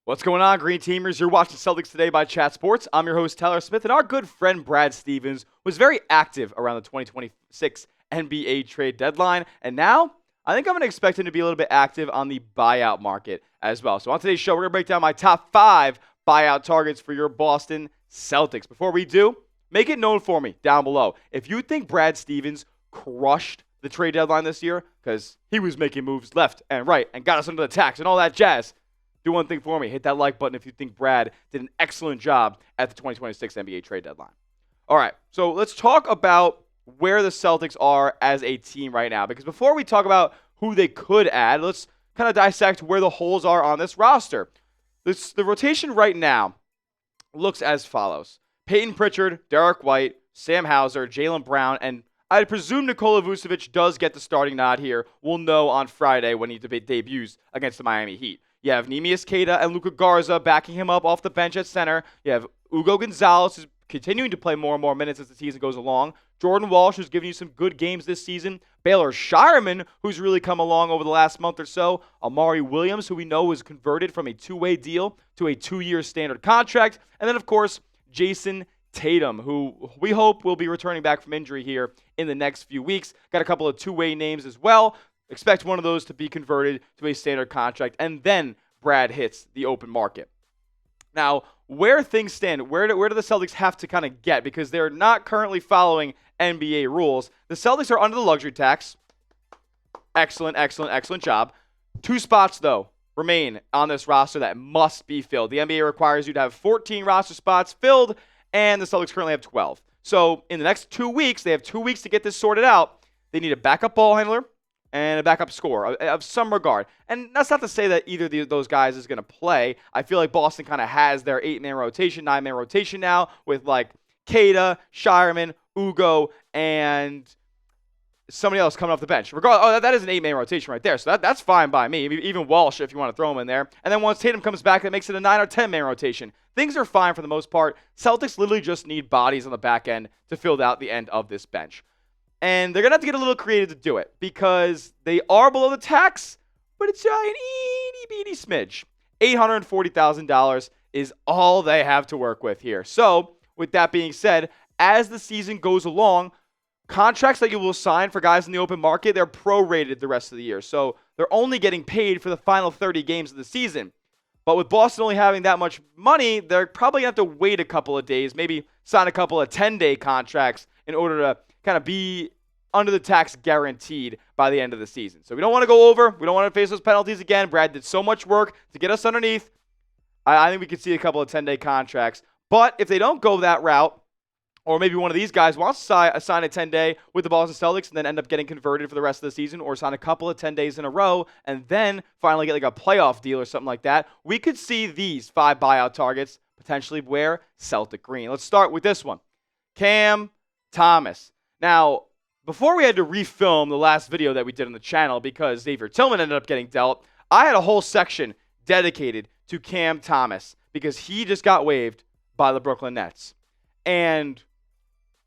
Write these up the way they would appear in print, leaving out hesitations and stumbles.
What's going on, Green Teamers? You're watching Celtics Today by Chat Sports. I'm your host, Tyler Smith, and our good friend Brad Stevens was very active around the 2026 NBA trade deadline, and now I think I'm going to expect him to be a little bit active on the buyout market as well. So on today's show, we're going to break down my top 5 buyout targets for your Boston Celtics. Before we do, make it known for me down below. If you think Brad Stevens crushed the trade deadline this year, because he was making moves left and right and got us under the tax and all that jazz, do one thing for me. Hit that like button if you think Brad did an excellent job at the 2026 NBA trade deadline. All right, so let's talk about where the Celtics are as a team right now. Because before we talk about who they could add, let's kind of dissect where the holes are on this roster. The rotation right now looks as follows. Peyton Pritchard, Derek White, Sam Hauser, Jaylen Brown, and I'd presume Nikola Vucevic does get the starting nod here. We'll know on Friday when he debuts against the Miami Heat. You have Neemias Queta and Luka Garza backing him up off the bench at center. You have Hugo Gonzalez, who's continuing to play more and more minutes as the season goes along. Jordan Walsh, who's giving you some good games this season. Baylor Shireman, who's really come along over the last month or so. Amari Williams, who we know was converted from a two-way deal to a 2-year standard contract. And then, of course, Jason Tatum, who we hope will be returning back from injury here in the next few weeks. Got a couple of two-way names as well. Expect one of those to be converted to a standard contract, and then Brad hits the open market. Now, where things stand, where do the Celtics have to kind of get? Because they're not currently following NBA rules. The Celtics are under the luxury tax. Excellent job. 2 spots, though, remain on this roster that must be filled. The NBA requires you to have 14 roster spots filled, and the Celtics currently have 12. So in the next 2 weeks, they have 2 weeks to get this sorted out. They need a backup ball handler and a backup scorer of some regard. And that's not to say that either of those guys is going to play. I feel like Boston kind of has their 8-man rotation, 9-man rotation now with like Queta, Shireman, Ugo, and somebody else coming off the bench. That is an 8-man rotation right there. So that's fine by me. Even Walsh, if you want to throw him in there. And then once Tatum comes back, that makes it a 9 or 10-man rotation. Things are fine for the most part. Celtics literally just need bodies on the back end to fill out the end of this bench. And they're going to have to get a little creative to do it because they are below the tax, but it's an itty-bitty smidge. $840,000 is all they have to work with here. So, with that being said, as the season goes along, contracts that you will sign for guys in the open market, they're prorated the rest of the year. So, they're only getting paid for the final 30 games of the season. But with Boston only having that much money, they're probably going to have to wait a couple of days, maybe sign a couple of 10-day contracts in order to kind of be under the tax guaranteed by the end of the season. So we don't want to go over. We don't want to face those penalties again. Brad did so much work to get us underneath. I think we could see a couple of 10-day contracts. But if they don't go that route, or maybe one of these guys wants to sign a 10-day with the Boston Celtics and then end up getting converted for the rest of the season, or sign a couple of 10 days in a row and then finally get like a playoff deal or something like that, we could see these 5 buyout targets potentially wear Celtic green. Let's start with this one. Cam Thomas. Now, before we had to refilm the last video that we did on the channel because Xavier Tillman ended up getting dealt, I had a whole section dedicated to Cam Thomas because he just got waived by the Brooklyn Nets. And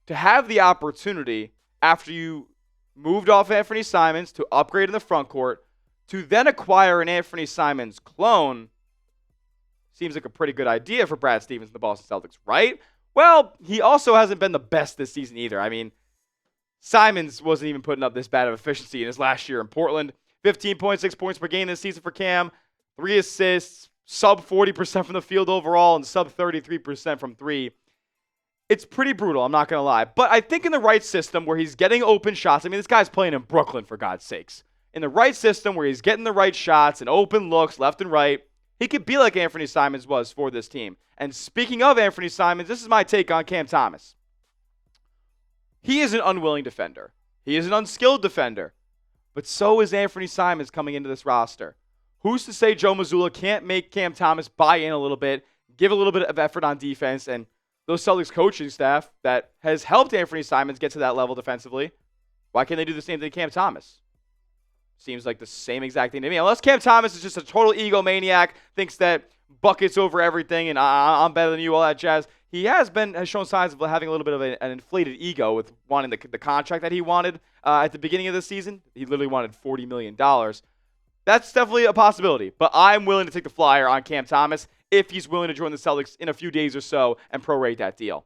to have the opportunity after you moved off Anthony Simons to upgrade in the front court to then acquire an Anthony Simons clone seems like a pretty good idea for Brad Stevens and the Boston Celtics, right? Well, he also hasn't been the best this season either. I mean, Simons wasn't even putting up this bad of efficiency in his last year in Portland. 15.6 points per game this season for Cam. 3 assists, sub 40% from the field overall, and sub 33% from 3. It's pretty brutal, I'm not going to lie. But I think in the right system where he's getting open shots, I mean, this guy's playing in Brooklyn, for God's sakes. In the right system where he's getting the right shots and open looks left and right, he could be like Anthony Simons was for this team. And speaking of Anthony Simons, this is my take on Cam Thomas. He is an unwilling defender. He is an unskilled defender. But so is Anthony Simons coming into this roster. Who's to say Joe Mazzulla can't make Cam Thomas buy in a little bit, give a little bit of effort on defense, and those Celtics coaching staff that has helped Anthony Simons get to that level defensively, why can't they do the same thing to Cam Thomas? Seems like the same exact thing to me. Unless Cam Thomas is just a total egomaniac, thinks that buckets over everything and I'm better than you, all that jazz. He has shown signs of having a little bit of an inflated ego with wanting the contract that he wanted at the beginning of the season. He literally wanted $40 million. That's definitely a possibility, but I'm willing to take the flyer on Cam Thomas if he's willing to join the Celtics in a few days or so and prorate that deal.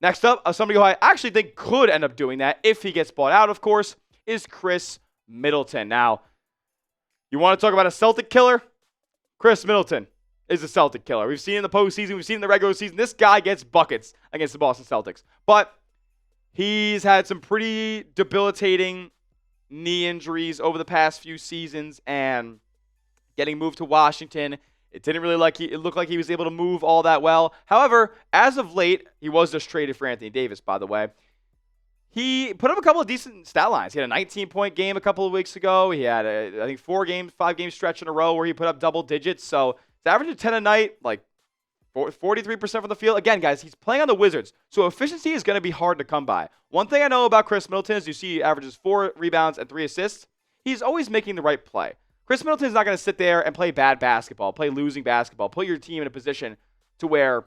Next up, somebody who I actually think could end up doing that if he gets bought out, of course, is Khris Middleton. Now, you want to talk about a Celtic killer? Khris Middleton is a Celtic killer. We've seen it in the postseason. We've seen it in the regular season. This guy gets buckets against the Boston Celtics. But he's had some pretty debilitating knee injuries over the past few seasons, and getting moved to Washington, it didn't really look like he was able to move all that well. However, as of late, he was just traded for Anthony Davis, by the way. He put up a couple of decent stat lines. He had a 19-point game a couple of weeks ago. He had I think 5-game stretch in a row where he put up double digits. So he's averaging 10 a night, like 43% from the field. Again, guys, he's playing on the Wizards, so efficiency is going to be hard to come by. One thing I know about Khris Middleton is you see he averages 4 rebounds and 3 assists. He's always making the right play. Khris Middleton is not going to sit there and play bad basketball, play losing basketball, put your team in a position to where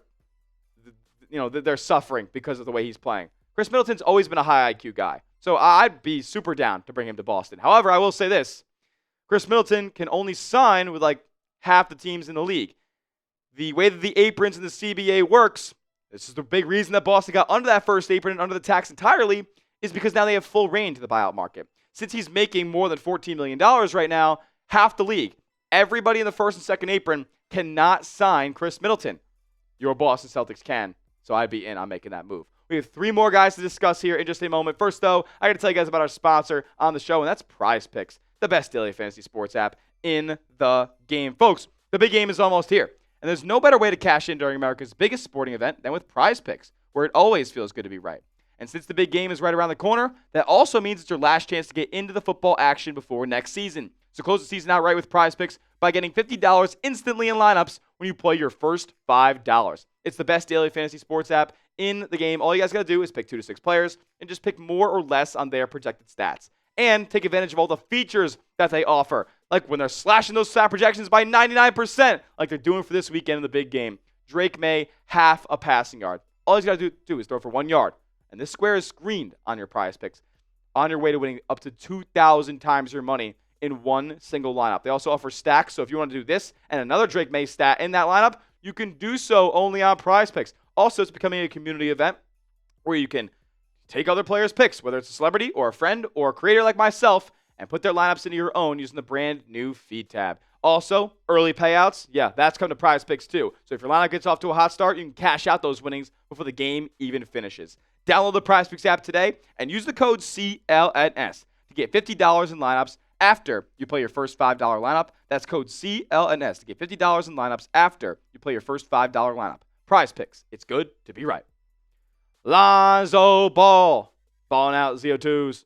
they're suffering because of the way he's playing. Khris Middleton's always been a high IQ guy, so I'd be super down to bring him to Boston. However, I will say this. Khris Middleton can only sign with like half the teams in the league. The way that the aprons in the CBA works, this is the big reason that Boston got under that first apron and under the tax entirely, is because now they have full reign to the buyout market. Since he's making more than $14 million right now, half the league, everybody in the first and second apron cannot sign Khris Middleton. Your Boston Celtics can, so I'd be in on making that move. We have 3 more guys to discuss here in just a moment. First, though, I got to tell you guys about our sponsor on the show, and that's Prize Picks, the best daily fantasy sports app in the game. Folks, the big game is almost here, and there's no better way to cash in during America's biggest sporting event than with Prize Picks, where it always feels good to be right. And since the big game is right around the corner, that also means it's your last chance to get into the football action before next season. So close the season out right with Prize Picks by getting $50 instantly in lineups when you play your first $5. It's the best daily fantasy sports app in the game. All you guys got to do is pick 2 to 6 players and just pick more or less on their projected stats. And take advantage of all the features that they offer, like when they're slashing those stat projections by 99%, like they're doing for this weekend in the big game. Drake May, half a passing yard. All he's got to do is throw for 1 yard. And this square is screened on your Prize Picks on your way to winning up to 2,000 times your money in one single lineup. They also offer stacks, so if you want to do this and another Drake May stat in that lineup, you can do so only on Prize Picks. Also, it's becoming a community event where you can take other players' picks, whether it's a celebrity or a friend or a creator like myself, and put their lineups into your own using the brand new feed tab. Also, early payouts, yeah, that's come to Prize Picks too. So if your lineup gets off to a hot start, you can cash out those winnings before the game even finishes. Download the Prize Picks app today and use the code CLNS to get $50 in lineups after you play your first $5 lineup. That's code CLNS to get $50 in lineups after you play your first $5 lineup. Prize Picks. It's good to be right. Lonzo Ball. Balling out ZO2s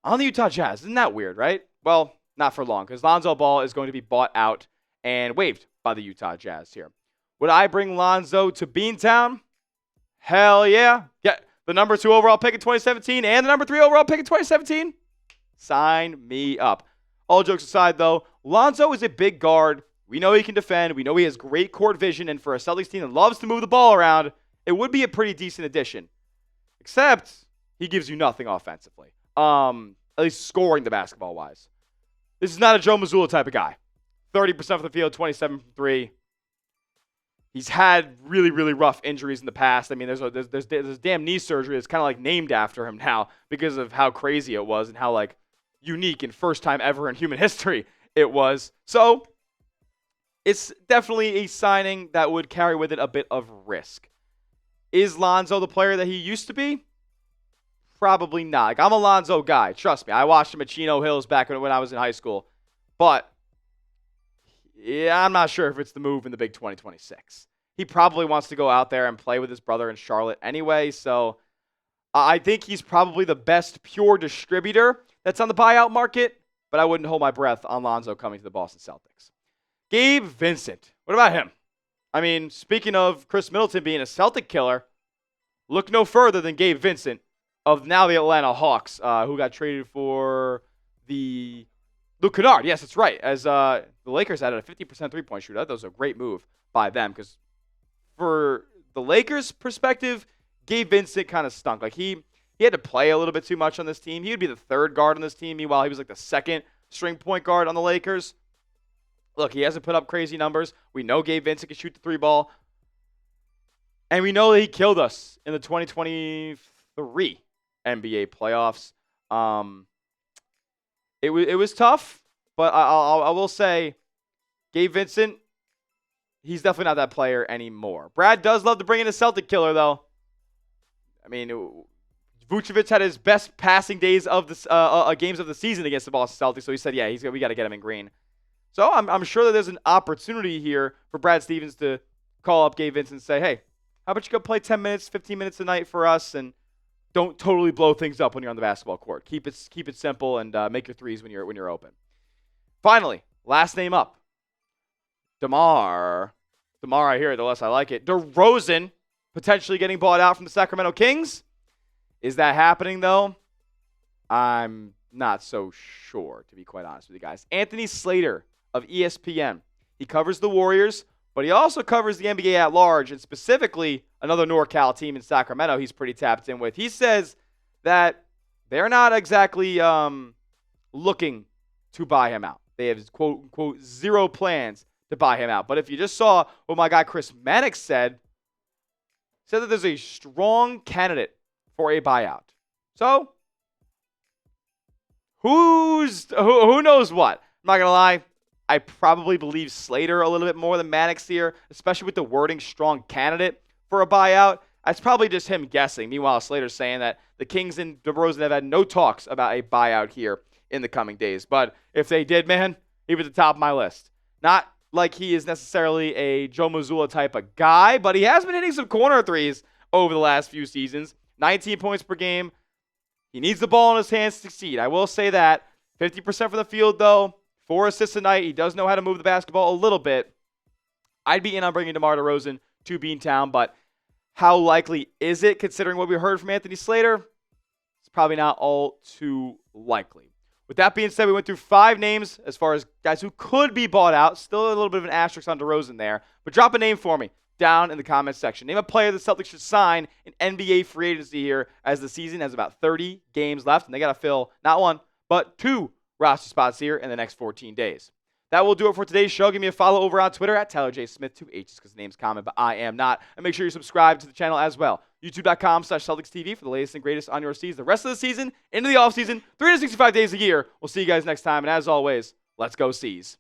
on the Utah Jazz. Isn't that weird, right? Well, not for long, because Lonzo Ball is going to be bought out and waived by the Utah Jazz here. Would I bring Lonzo to Beantown? Hell yeah. Get the number 2 overall pick in 2017 and the number 3 overall pick in 2017. Sign me up. All jokes aside, though, Lonzo is a big guard. We know he can defend. We know he has great court vision. And for a Celtics team that loves to move the ball around, it would be a pretty decent addition. Except he gives you nothing offensively. At least scoring the basketball-wise. This is not a Joe Mazzulla type of guy. 30% from the field, 27 from 3. He's had really, really rough injuries in the past. I mean, there's damn knee surgery that's kind of like named after him now because of how crazy it was and how like unique and first time ever in human history it was. So it's definitely a signing that would carry with it a bit of risk. Is Lonzo the player that he used to be? Probably not. Like, I'm a Lonzo guy. Trust me. I watched him at Chino Hills back when I was in high school. But yeah, I'm not sure if it's the move in the big 2026. He probably wants to go out there and play with his brother in Charlotte anyway. So I think he's probably the best pure distributor that's on the buyout market. But I wouldn't hold my breath on Lonzo coming to the Boston Celtics. Gabe Vincent. What about him? I mean, speaking of Khris Middleton being a Celtic killer, look no further than Gabe Vincent of now the Atlanta Hawks, who got traded for the Luke Kennard. Yes, that's right. As the Lakers added a 50% three-point shooter. That was a great move by them because for the Lakers' perspective, Gabe Vincent kind of stunk. Like he had to play a little bit too much on this team. He would be the third guard on this team. Meanwhile, he was like the second string point guard on the Lakers. Look, he hasn't put up crazy numbers. We know Gabe Vincent can shoot the 3-ball. And we know that he killed us in the 2023 NBA playoffs. It was tough, but I will say Gabe Vincent, he's definitely not that player anymore. Brad does love to bring in a Celtic killer, though. I mean, Vucevic had his best passing days of the games of the season against the Boston Celtics, so he said, yeah, we got to get him in green. So I'm sure that there's an opportunity here for Brad Stevens to call up Gabe Vincent and say, hey, how about you go play 10 minutes, 15 minutes a night for us, and don't totally blow things up when you're on the basketball court. Keep it simple and make your threes when you're open. Finally, last name up. DeMar, I hear it, the less I like it. DeRozan potentially getting bought out from the Sacramento Kings. Is that happening, though? I'm not so sure, to be quite honest with you guys. Anthony Slater of ESPN. He covers the Warriors, but he also covers the NBA at large, and specifically another NorCal team in Sacramento he's pretty tapped in with. He says that they're not exactly looking to buy him out. They have, quote, unquote, zero plans to buy him out. But if you just saw what my guy Khris Middleton said that there's a strong candidate for a buyout. So, who knows what? I'm not going to lie. I probably believe Slater a little bit more than Maddox here, especially with the wording strong candidate for a buyout. That's probably just him guessing. Meanwhile, Slater's saying that the Kings and DeRozan have had no talks about a buyout here in the coming days. But if they did, man, he was at the top of my list. Not like he is necessarily a Joe Mazzulla type of guy, but he has been hitting some corner threes over the last few seasons. 19 points per game. He needs the ball in his hands to succeed. I will say that. 50% from the field, though. 4 assists a night. He does know how to move the basketball a little bit. I'd be in on bringing DeMar DeRozan to Beantown, but how likely is it, considering what we heard from Anthony Slater? It's probably not all too likely. With that being said, we went through 5 names as far as guys who could be bought out. Still a little bit of an asterisk on DeRozan there, but drop a name for me down in the comments section. Name a player the Celtics should sign in NBA free agency here, as the season has about 30 games left, and they got to fill not 1, but 2 roster spots here in the next 14 days. That will do it for today's show. Give me a follow over on Twitter at TylerJSmith, 2 H's because the name's common, but I am not. And make sure you subscribe to the channel as well. YouTube.com/CelticsTV for the latest and greatest on your seas the rest of the season, into the offseason, 365 days a year. We'll see you guys next time. And as always, let's go Seas.